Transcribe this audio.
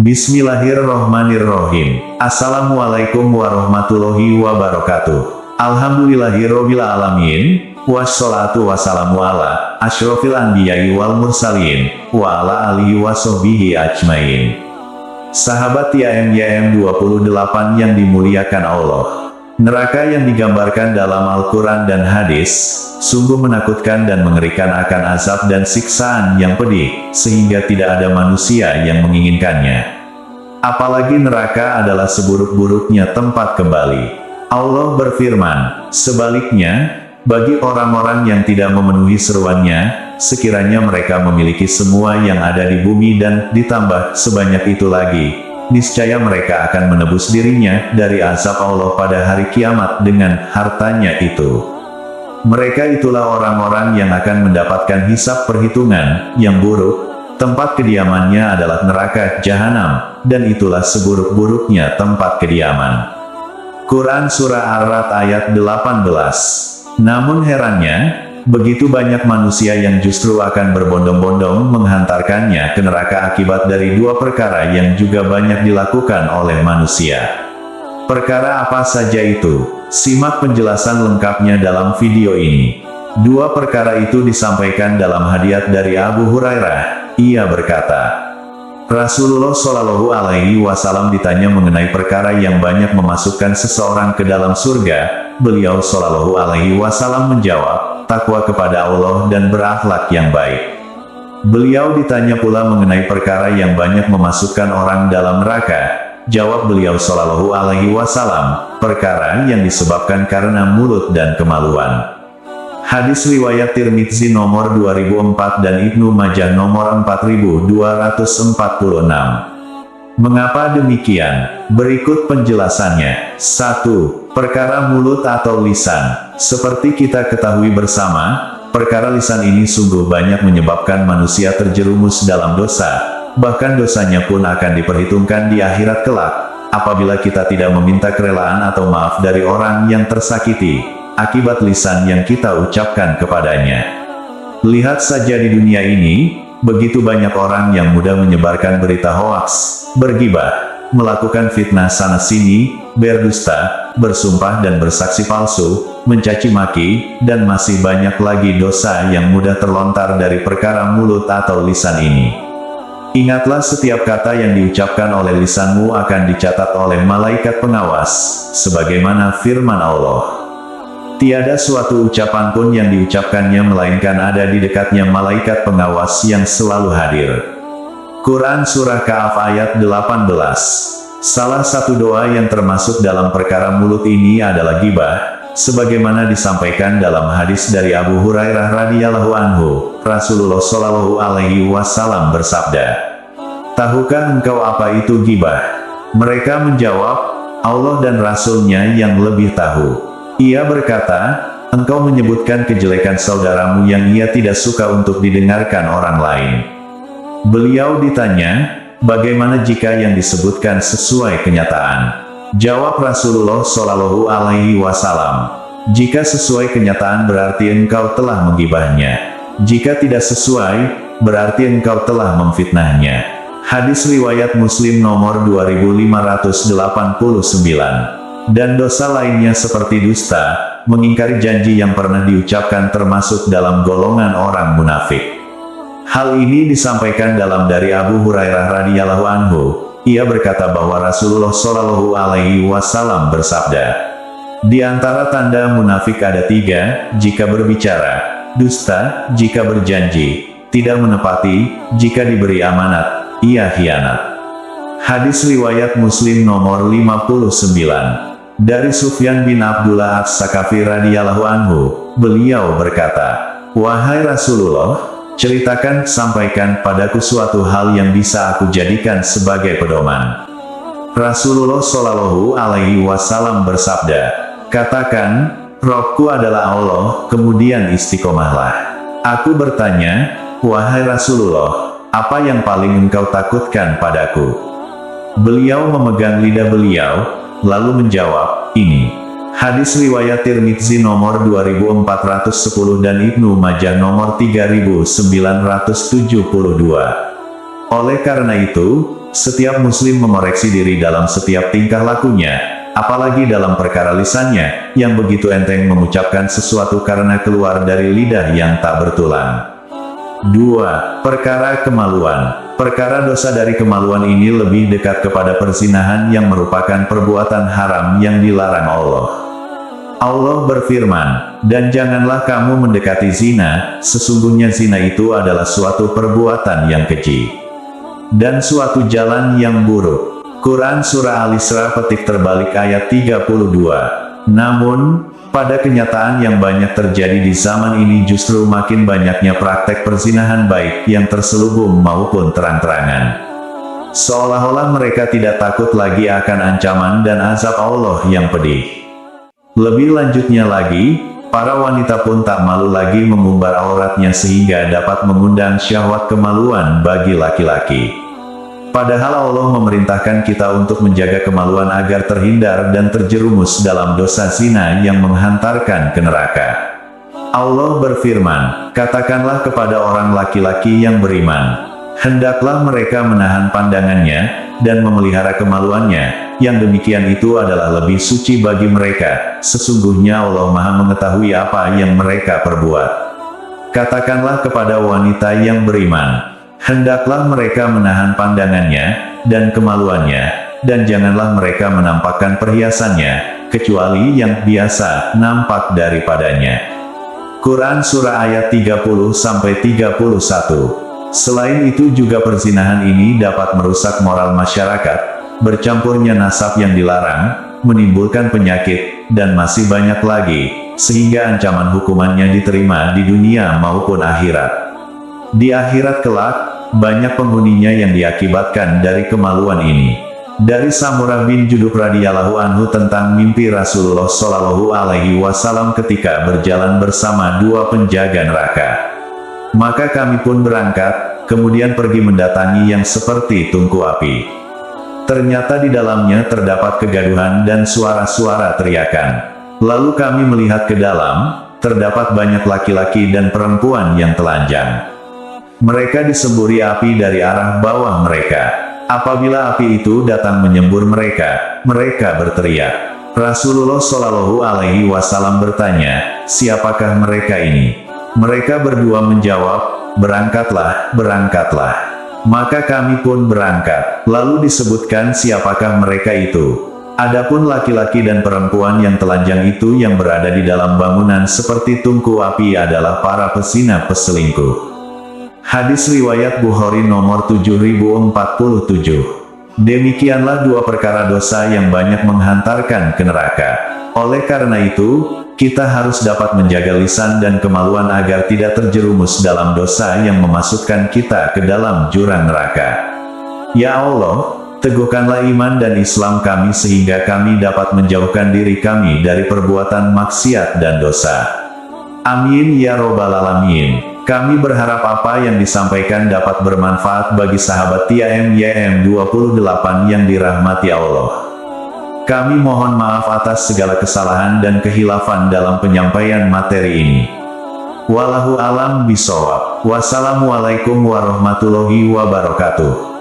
Bismillahirrohmanirrohim. Assalamualaikum warahmatullahi wabarakatuh. Alhamdulillahirobbil alamin. Wassalatu wassalamu ala asyrofil anbiya'i wal mursalin wa ala alihi wassohbihi ajmain. Sahabat YM 28 yang dimuliakan Allah. Neraka yang digambarkan dalam Al-Quran dan hadis, sungguh menakutkan dan mengerikan akan azab dan siksaan yang pedih, sehingga tidak ada manusia yang menginginkannya. Apalagi neraka adalah seburuk-buruknya tempat kembali. Allah berfirman, sebaliknya, bagi orang-orang yang tidak memenuhi seruannya, sekiranya mereka memiliki semua yang ada di bumi dan ditambah sebanyak itu lagi, niscaya mereka akan menebus dirinya dari azab Allah pada hari kiamat dengan hartanya itu. Mereka itulah orang-orang yang akan mendapatkan hisab perhitungan yang buruk, tempat kediamannya adalah neraka jahanam, dan itulah seburuk-buruknya tempat kediaman. Quran Surah Ar-Ra'd ayat 18. Namun herannya, begitu banyak manusia yang justru akan berbondong-bondong menghantarkannya ke neraka akibat dari dua perkara yang juga banyak dilakukan oleh manusia. Perkara apa saja itu? Simak penjelasan lengkapnya dalam video ini. Dua perkara itu disampaikan dalam hadits dari Abu Hurairah. Ia berkata, Rasulullah Shallallahu Alaihi Wasallam ditanya mengenai perkara yang banyak memasukkan seseorang ke dalam surga. Beliau Shallallahu Alaihi Wasallam menjawab, takwa kepada Allah dan berakhlak yang baik. Beliau ditanya pula mengenai perkara yang banyak memasukkan orang dalam neraka. Jawab beliau Shallallahu Alaihi Wasallam, perkara yang disebabkan karena mulut dan kemaluan. Hadis riwayat Tirmidzi nomor 2004 dan Ibnu Majah nomor 4246. Mengapa demikian? Berikut penjelasannya. 1. Perkara mulut atau lisan. Seperti kita ketahui bersama, perkara lisan ini sungguh banyak menyebabkan manusia terjerumus dalam dosa. Bahkan dosanya pun akan diperhitungkan di akhirat kelak, apabila kita tidak meminta kerelaan atau maaf dari orang yang tersakiti, akibat lisan yang kita ucapkan kepadanya. Lihat saja di dunia ini, begitu banyak orang yang mudah menyebarkan berita hoaks, bergibah, melakukan fitnah sana-sini, berdusta, bersumpah dan bersaksi palsu, mencaci maki, dan masih banyak lagi dosa yang mudah terlontar dari perkara mulut atau lisan ini. Ingatlah setiap kata yang diucapkan oleh lisanmu akan dicatat oleh malaikat pengawas, sebagaimana firman Allah. Tiada suatu ucapan pun yang diucapkannya melainkan ada di dekatnya malaikat pengawas yang selalu hadir. Quran Surah Kahf ayat 18. Salah satu doa yang termasuk dalam perkara mulut ini adalah ghibah, sebagaimana disampaikan dalam hadis dari Abu Hurairah radhiyallahu anhu. Rasulullah Shallallahu Alaihi Wasallam bersabda, tahukah engkau apa itu ghibah? Mereka menjawab, Allah dan Rasul-Nya yang lebih tahu. Ia berkata, engkau menyebutkan kejelekan saudaramu yang ia tidak suka untuk didengarkan orang lain. Beliau ditanya, bagaimana jika yang disebutkan sesuai kenyataan? Jawab Rasulullah Shallallahu Alaihi Wasallam, jika sesuai kenyataan berarti engkau telah menggibahnya. Jika tidak sesuai, berarti engkau telah memfitnahnya. Hadis riwayat Muslim nomor 2589. Dan dosa lainnya seperti dusta, mengingkari janji yang pernah diucapkan termasuk dalam golongan orang munafik. Hal ini disampaikan dalam dari Abu Hurairah radhiyallahu anhu. Ia berkata bahwa Rasulullah Shallallahu Alaihi Wasallam bersabda, di antara tanda munafik ada 3, jika berbicara, dusta, jika berjanji, tidak menepati, jika diberi amanat, ia khianat. Hadis riwayat Muslim nomor 59. Dari Sufyan bin Abdullah As-Sakafi radhiyallahu anhu, beliau berkata, wahai Rasulullah, ceritakan, sampaikan padaku suatu hal yang bisa aku jadikan sebagai pedoman. Rasulullah Shallallahu Alaihi Wasallam bersabda, katakan, Rohku adalah Allah, kemudian istiqomahlah. Aku bertanya, wahai Rasulullah, apa yang paling engkau takutkan padaku? Beliau memegang lidah beliau, lalu menjawab, ini. Hadis riwayat Tirmidzi nomor 2410 dan Ibnu Majah nomor 3972. Oleh karena itu, Setiap muslim memoreksi diri dalam setiap tingkah lakunya, apalagi dalam perkara lisannya, yang begitu enteng mengucapkan sesuatu karena keluar dari lidah yang tak bertulang. 2. Perkara kemaluan. Perkara dosa dari kemaluan ini lebih dekat kepada perzinahan yang merupakan perbuatan haram yang dilarang Allah. Allah berfirman, "Dan janganlah kamu mendekati zina, sesungguhnya zina itu adalah suatu perbuatan yang keji, dan suatu jalan yang buruk." Quran Surah Al-Isra petik terbalik ayat 32. Namun, pada kenyataan yang banyak terjadi di zaman ini justru makin banyaknya praktek perzinahan baik yang terselubung maupun terang-terangan. Seolah-olah mereka tidak takut lagi akan ancaman dan azab Allah yang pedih. Lebih lanjutnya lagi, para wanita pun tak malu lagi mengumbar auratnya sehingga dapat mengundang syahwat kemaluan bagi laki-laki. Padahal Allah memerintahkan kita untuk menjaga kemaluan agar terhindar dan terjerumus dalam dosa zina yang menghantarkan ke neraka. Allah berfirman, "Katakanlah kepada orang laki-laki yang beriman, hendaklah mereka menahan pandangannya, dan memelihara kemaluannya, yang demikian itu adalah lebih suci bagi mereka, sesungguhnya Allah Maha mengetahui apa yang mereka perbuat." Katakanlah kepada wanita yang beriman, hendaklah mereka menahan pandangannya, dan kemaluannya, dan janganlah mereka menampakkan perhiasannya, kecuali yang biasa nampak daripadanya. Quran Surah ayat 30-31. Selain itu juga perzinahan ini dapat merusak moral masyarakat, bercampurnya nasab yang dilarang, menimbulkan penyakit, dan masih banyak lagi, sehingga ancaman hukumannya diterima di dunia maupun akhirat. Di akhirat kelak, banyak penghuninya yang diakibatkan dari kemaluan ini. Dari Samurah bin Jundub radhiyallahu anhu tentang mimpi Rasulullah Shallallahu alaihi wasallam ketika berjalan bersama dua penjaga neraka. Maka kami pun berangkat, kemudian pergi mendatangi yang seperti tungku api. Ternyata di dalamnya terdapat kegaduhan dan suara-suara teriakan. Lalu kami melihat ke dalam, terdapat banyak laki-laki dan perempuan yang telanjang. Mereka disemburi api dari arah bawah mereka. Apabila api itu datang menyembur mereka, mereka berteriak. Rasulullah Shallallahu alaihi wasallam bertanya, "Siapakah mereka ini?" Mereka berdua menjawab, "Berangkatlah, berangkatlah." Maka kami pun berangkat. Lalu disebutkan siapakah mereka itu. Adapun laki-laki dan perempuan yang telanjang itu yang berada di dalam bangunan seperti tungku api adalah para pezina peselingkuh. Hadis riwayat Bukhari nomor 7047. Demikianlah dua perkara dosa yang banyak menghantarkan ke neraka. Oleh karena itu, kita harus dapat menjaga lisan dan kemaluan agar tidak terjerumus dalam dosa yang memasukkan kita ke dalam jurang neraka. Ya Allah, teguhkanlah iman dan Islam kami sehingga kami dapat menjauhkan diri kami dari perbuatan maksiat dan dosa. Amin ya robbal alamin. Kami berharap apa yang disampaikan dapat bermanfaat bagi sahabat TIMYM 28 yang dirahmati Allah. Kami mohon maaf atas segala kesalahan dan kehilafan dalam penyampaian materi ini. Wallahu alam bishawab. Wassalamualaikum warahmatullahi wabarakatuh.